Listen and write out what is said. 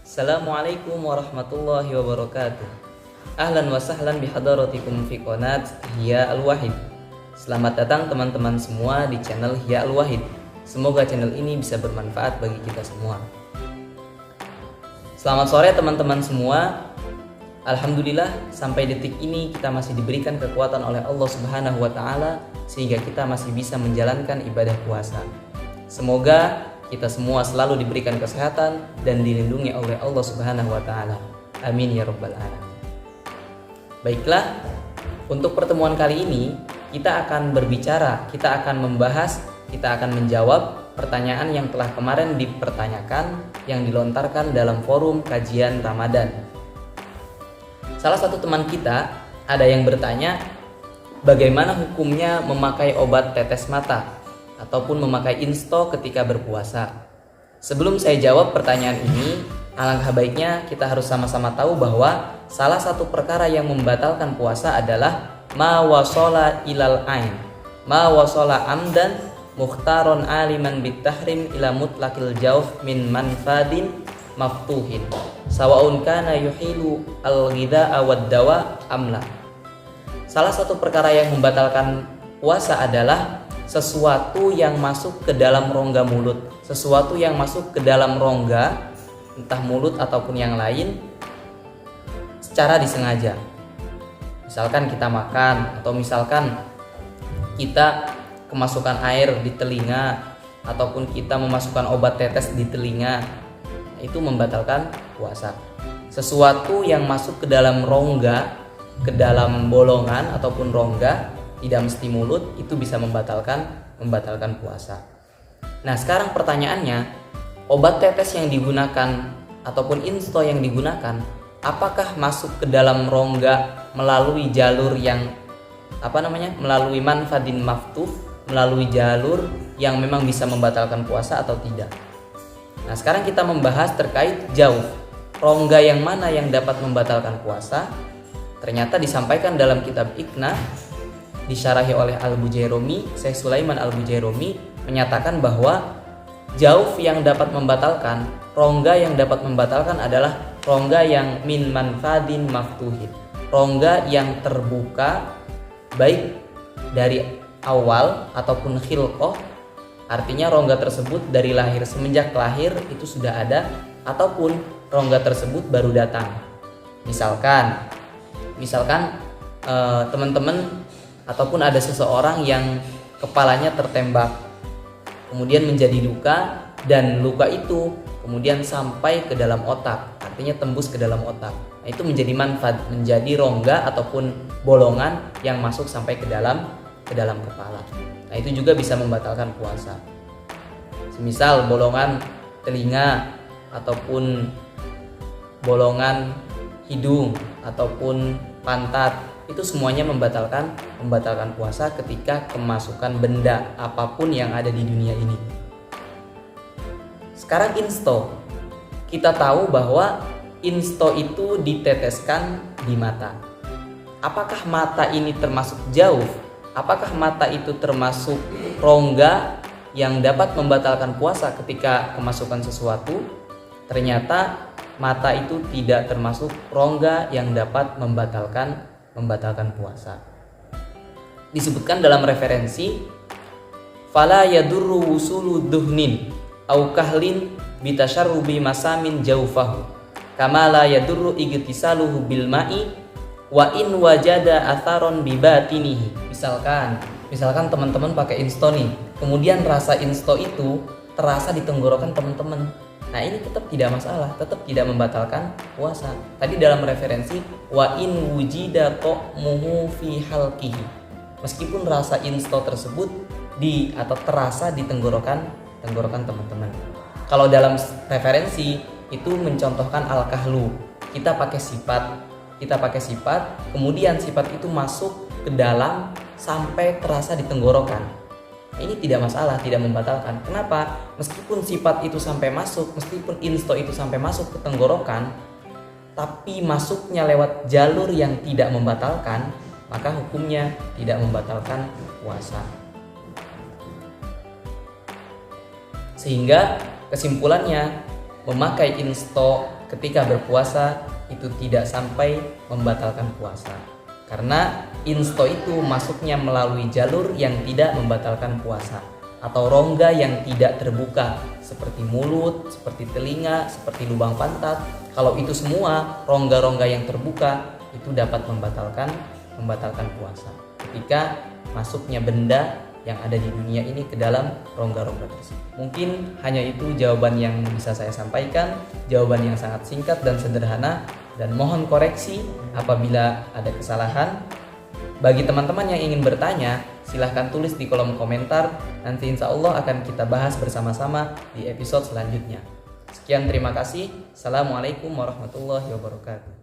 Assalamualaikum warahmatullahi wabarakatuh. Ahlan wa sahlan bihadaratikum fi qanat Ihya Al-Wahid. Selamat datang teman-teman semua di channel Ihya Al-Wahid. Semoga channel ini bisa bermanfaat bagi kita semua. Selamat sore teman-teman semua. Alhamdulillah sampai detik ini kita masih diberikan kekuatan oleh Allah Subhanahu wa taala sehingga kita masih bisa menjalankan ibadah puasa. Semoga kita semua selalu diberikan kesehatan dan dilindungi oleh Allah Subhanahu wa taala. Amin ya rabbal alamin. Baiklah, untuk pertemuan kali ini kita akan berbicara, kita akan membahas, kita akan menjawab pertanyaan yang telah kemarin dipertanyakan yang dilontarkan dalam forum kajian Ramadan. Salah satu teman kita ada yang bertanya, bagaimana hukumnya memakai obat tetes mata ataupun memakai insto ketika berpuasa. Sebelum saya jawab pertanyaan ini, alangkah baiknya kita harus sama-sama tahu bahwa salah satu perkara yang membatalkan puasa adalah ma wasala ilal ain, ma wasala amdan mukhtaron aliman bitahrim ila mutlaqil jawf min manfadin maftuhin sawaun kana yuhilu al-ghidha'a wad dawa amla. Salah satu perkara yang membatalkan puasa adalah sesuatu yang masuk ke dalam rongga mulut, sesuatu yang masuk ke dalam rongga, entah mulut ataupun yang lain, secara disengaja. Misalkan kita makan, atau misalkan kita kemasukan air di telinga, ataupun kita memasukkan obat tetes di telinga, itu membatalkan puasa. Sesuatu yang masuk ke dalam rongga, ke dalam bolongan ataupun rongga, tidak mesti mulut, itu bisa membatalkan puasa. Nah, sekarang pertanyaannya, obat tetes yang digunakan ataupun insto yang digunakan, apakah masuk ke dalam rongga melalui jalur yang melalui manfadin maftuh, melalui jalur yang memang bisa membatalkan puasa atau tidak? Nah, sekarang kita membahas terkait jauh rongga yang mana yang dapat membatalkan puasa. Ternyata disampaikan dalam kitab Iqna, disyarahi oleh Al-Bujairomi, Syekh Sulaiman Al-Bujairomi menyatakan bahwa jauf yang dapat membatalkan, rongga yang dapat membatalkan adalah rongga yang min manfadin maftuhin, rongga yang terbuka baik dari awal ataupun khilqoh, artinya rongga tersebut dari lahir, semenjak lahir itu sudah ada, ataupun rongga tersebut baru datang. Misalkan teman-teman ataupun ada seseorang yang kepalanya tertembak, kemudian menjadi luka, dan luka itu kemudian sampai ke dalam otak, artinya tembus ke dalam otak. Nah, itu menjadi manfad, menjadi rongga ataupun bolongan yang masuk sampai ke dalam kepala. Nah, itu juga bisa membatalkan puasa. Semisal bolongan telinga ataupun bolongan hidung ataupun pantat, itu semuanya membatalkan puasa ketika kemasukan benda apapun yang ada di dunia ini. Sekarang insto, kita tahu bahwa insto itu diteteskan di mata. Apakah mata ini termasuk jauh? Apakah mata itu termasuk rongga yang dapat membatalkan puasa ketika kemasukan sesuatu? Ternyata mata itu tidak termasuk rongga yang dapat membatalkan puasa. Disebutkan dalam referensi, fala yadurru wusulu duhnin au kahlin bitasharrubi masamin jaufahu kama la yadurru igtisaluhu bil ma'i wa in wajada atharon bi batinihi. Misalkan teman-teman pakai insto nih, kemudian rasa insto itu terasa di tenggorokan teman-teman. Nah, ini tetap tidak masalah, tetap tidak membatalkan puasa. Tadi dalam referensi wa in wujida ta'muhu fi halqihi. Meskipun rasa insto tersebut atau terasa di tenggorokan teman-teman. Kalau dalam referensi itu mencontohkan al-kahlu. Kita pakai sifat, kemudian sifat itu masuk ke dalam sampai terasa di tenggorokan. Ini tidak masalah, tidak membatalkan. Kenapa? Meskipun sifat itu sampai masuk, meskipun insto itu sampai masuk ke tenggorokan, tapi masuknya lewat jalur yang tidak membatalkan, maka hukumnya tidak membatalkan puasa. Sehingga kesimpulannya, memakai insto ketika berpuasa itu tidak sampai membatalkan puasa. Karena insto itu masuknya melalui jalur yang tidak membatalkan puasa, atau rongga yang tidak terbuka seperti mulut, seperti telinga, seperti lubang pantat. Kalau itu semua rongga-rongga yang terbuka itu dapat membatalkan puasa. Ketika masuknya benda yang ada di dunia ini ke dalam rongga-rongga tersebut. Mungkin hanya itu jawaban yang bisa saya sampaikan, jawaban yang sangat singkat dan sederhana, dan mohon koreksi apabila ada kesalahan. Bagi teman-teman yang ingin bertanya, silahkan tulis di kolom komentar, nanti insya Allah akan kita bahas bersama-sama di episode selanjutnya. Sekian, terima kasih. Assalamualaikum warahmatullahi wabarakatuh.